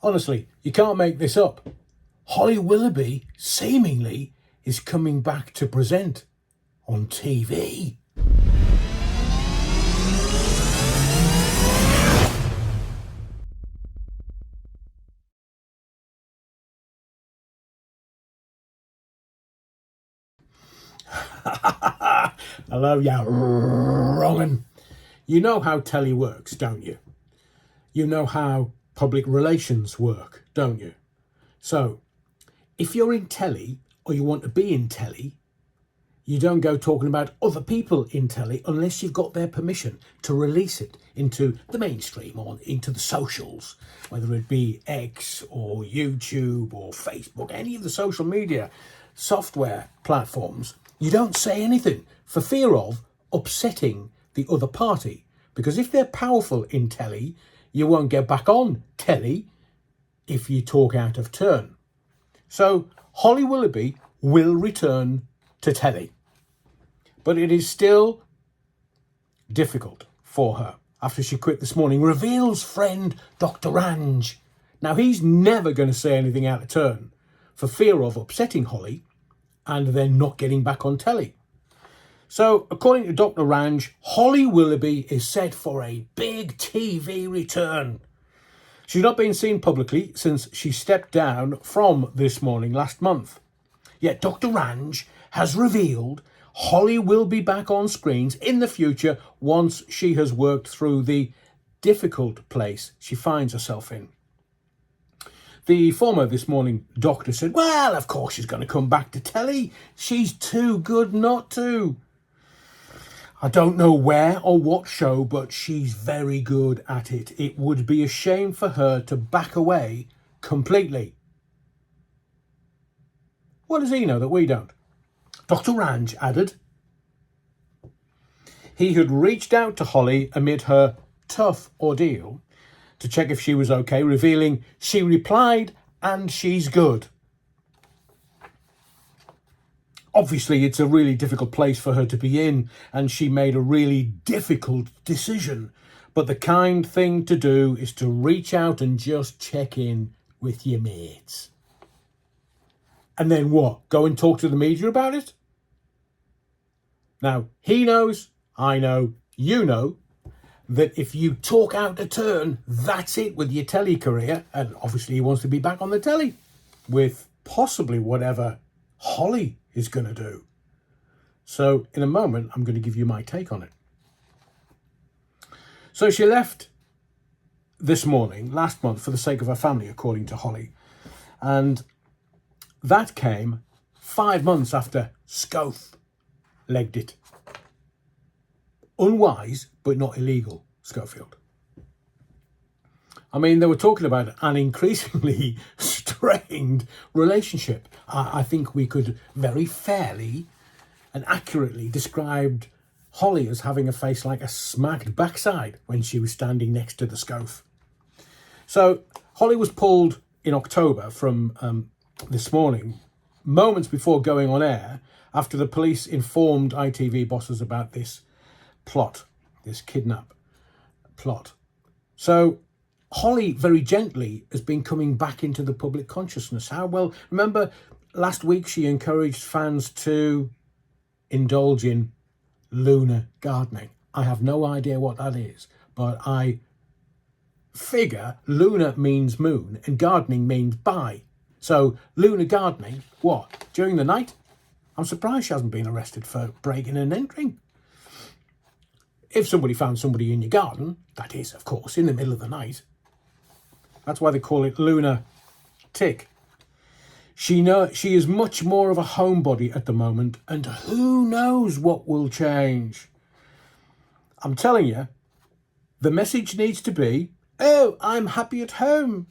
Honestly, you can't make this up. Holly Willoughby, seemingly, is coming back to present on TV. Hello, ya wrong'un. You know how telly works, don't you? You know how public relations work, don't you? So, if you're in telly, or you want to be in telly, you don't go talking about other people in telly unless you've got their permission to release it into the mainstream or into the socials, whether it be X or YouTube or Facebook, any of the social media software platforms. You don't say anything for fear of upsetting the other party, because if they're powerful in telly, you won't get back on telly if you talk out of turn. So Holly Willoughby will return to telly, but it is still difficult for her after she quit this morning, reveals friend Dr. Range. Now, he's never going to say anything out of turn for fear of upsetting Holly and then not getting back on telly. So, according to Dr. Range, Holly Willoughby is set for a big TV return. She's not been seen publicly since she stepped down from This Morning last month. Yet Dr. Range has revealed Holly will be back on screens in the future once she has worked through the difficult place she finds herself in. The former This Morning doctor said, well, of course she's going to come back to telly. She's too good not to. I don't know where or what show, but she's very good at it. It would be a shame for her to back away completely. What does he know that we don't? Dr. Range added he had reached out to Holly amid her tough ordeal to check if she was okay, revealing she replied and she's good. Obviously, it's a really difficult place for her to be in, and she made a really difficult decision. But the kind thing to do is to reach out and just check in with your mates. And then what? Go and talk to the media about it? Now, he knows, I know, you know, that if you talk out of turn, that's it with your telly career. And obviously he wants to be back on the telly with possibly whatever Holly is going to do. So in a moment, I'm going to give you my take on it. So she left This Morning last month for the sake of her family, according to Holly. And that came 5 months after Scoth legged it. Unwise, but not illegal, Schofield. I mean, they were talking about an increasingly strained relationship. I think we could very fairly and accurately describe Holly as having a face like a smacked backside when she was standing next to the Scoth. So Holly was pulled in October from This Morning, moments before going on air, after the police informed ITV bosses about this plot, this kidnap plot. So Holly, very gently, has been coming back into the public consciousness. How well? Remember, last week she encouraged fans to indulge in lunar gardening. I have no idea what that is, but I figure lunar means moon and gardening means by. So lunar gardening, what? During the night? I'm surprised she hasn't been arrested for breaking and entering. If somebody found somebody in your garden, that is, of course, in the middle of the night. That's why they call it lunar tick. She is much more of a homebody at the moment, and who knows what will change. I'm telling you, the message needs to be, oh, I'm happy at home,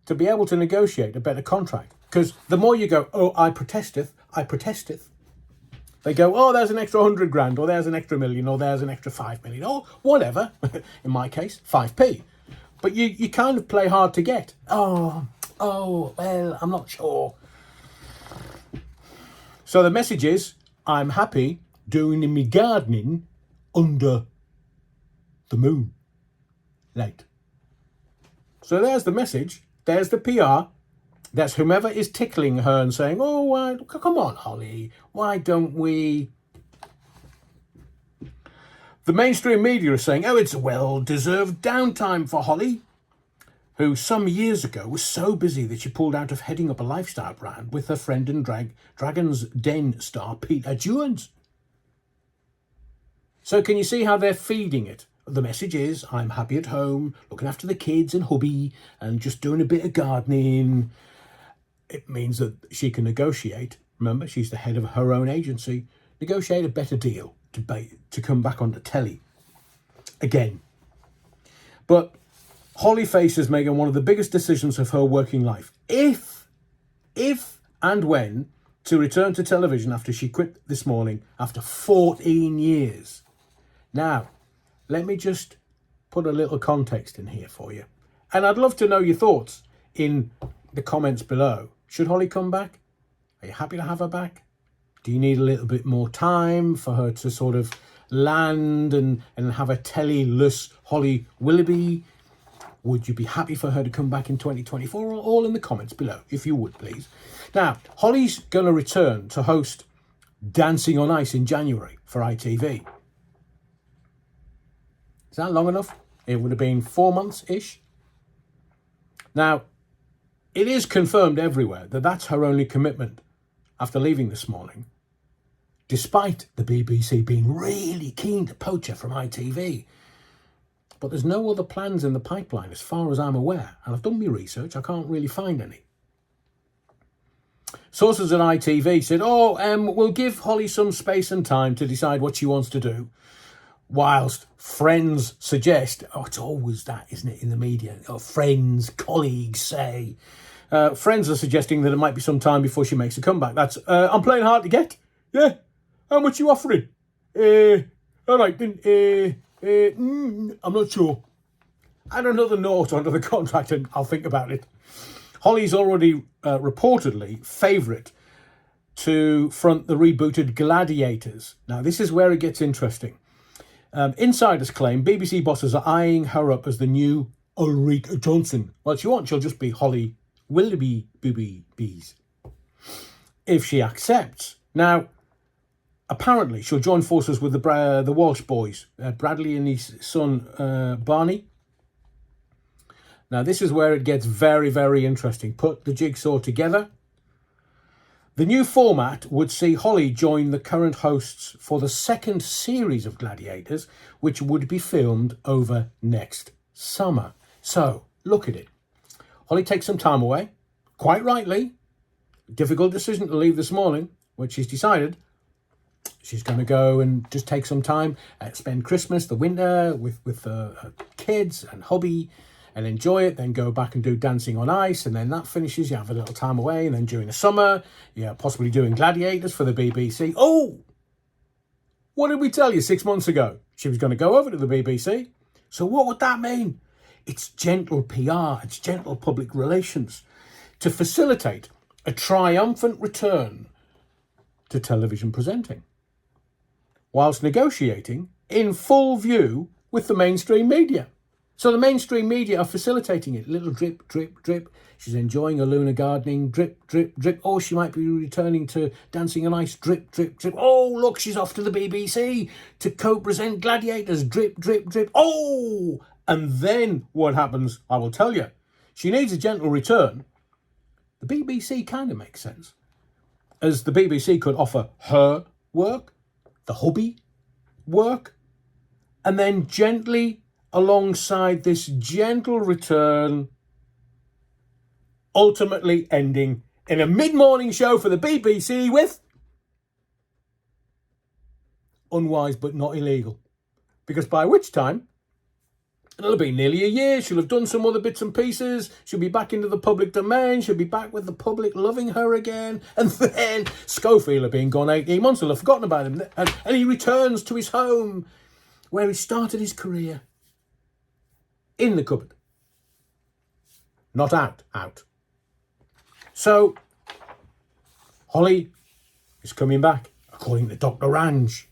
to be able to negotiate a better contract. Because the more you go, oh, I protesteth, they go, oh, there's an extra 100 grand, or there's an extra million, or there's an extra 5 million, or whatever. In my case, 5p. But you kind of play hard to get. Oh, well, I'm not sure. So the message is, I'm happy doing me gardening under the moon light. So there's the message. There's the PR. That's whomever is tickling her and saying, oh, come on, Holly, why don't we? The mainstream media is saying, oh, it's well-deserved downtime for Holly, who some years ago was so busy that she pulled out of heading up a lifestyle brand with her friend and Dragon's Den star Peter Jewens. So can you see how they're feeding it? The message is, I'm happy at home, looking after the kids and hubby, and just doing a bit of gardening. It means that she can negotiate. Remember, she's the head of her own agency. Negotiate a better deal to come back on the telly again. But Holly faces, Meghan, one of the biggest decisions of her working life. If and when to return to television after she quit this morning after 14 years. Now, let me just put a little context in here for you. And I'd love to know your thoughts in the comments below. Should Holly come back? Are you happy to have her back? Do you need a little bit more time for her to sort of land and have a telly-less Holly Willoughby? Would you be happy for her to come back in 2024? All in the comments below, if you would, please. Now, Holly's going to return to host Dancing on Ice in January for ITV. Is that long enough? It would have been 4 months-ish. Now, it is confirmed everywhere that that's her only commitment after leaving this morning, despite the BBC being really keen to poach her from ITV. But there's no other plans in the pipeline as far as I'm aware, and I've done my research, I can't really find any. Sources at ITV said, we'll give Holly some space and time to decide what she wants to do, whilst friends suggest, it's always that, isn't it, in the media, friends, colleagues say, friends are suggesting that it might be some time before she makes a comeback. That's, I'm playing hard to get. Yeah. How much you offering? All right, then, I'm not sure. Add another note onto the contract and I'll think about it. Holly's already reportedly favourite to front the rebooted Gladiators. Now, this is where it gets interesting. Insiders claim BBC bosses are eyeing her up as the new Ulrika Johnson. Well, she won't. She'll just be Holly Willoughby Bees if she accepts. Now, apparently, she'll join forces with the Walsh boys, Bradley and his son Barney. Now, this is where it gets very, very interesting. Put the jigsaw together. The new format would see Holly join the current hosts for the second series of Gladiators, which would be filmed over next summer. So, look at it. Holly takes some time away, quite rightly. Difficult decision to leave this morning, which she's decided. She's going to go and just take some time, spend Christmas, the winter, with her kids and hubby, and enjoy it, then go back and do Dancing on Ice, and then that finishes, you have a little time away, and then during the summer, possibly doing Gladiators for the BBC. Oh! What did we tell you 6 months ago? She was going to go over to the BBC. So what would that mean? It's gentle PR, it's gentle public relations to facilitate a triumphant return to television presenting, whilst negotiating in full view with the mainstream media. So the mainstream media are facilitating it. Little drip, drip, drip. She's enjoying a lunar gardening. Drip, drip, drip. Oh, she might be returning to Dancing on Ice. Drip, drip, drip. Oh, look, she's off to the BBC to co-present Gladiators. Drip, drip, drip. Oh! And then what happens, I will tell you. She needs a gentle return. The BBC kind of makes sense, as the BBC could offer her work, the hubby work, and then gently alongside this gentle return, ultimately ending in a mid-morning show for the BBC with Unwise But Not Illegal. Because by which time, it'll have been nearly a year, she'll have done some other bits and pieces, she'll be back into the public domain, she'll be back with the public loving her again, and then Schofield have been gone 18 months, they'll have forgotten about him, and he returns to his home, where he started his career. In the cupboard. Not out. So, Holly is coming back, according to Dr. Ranj.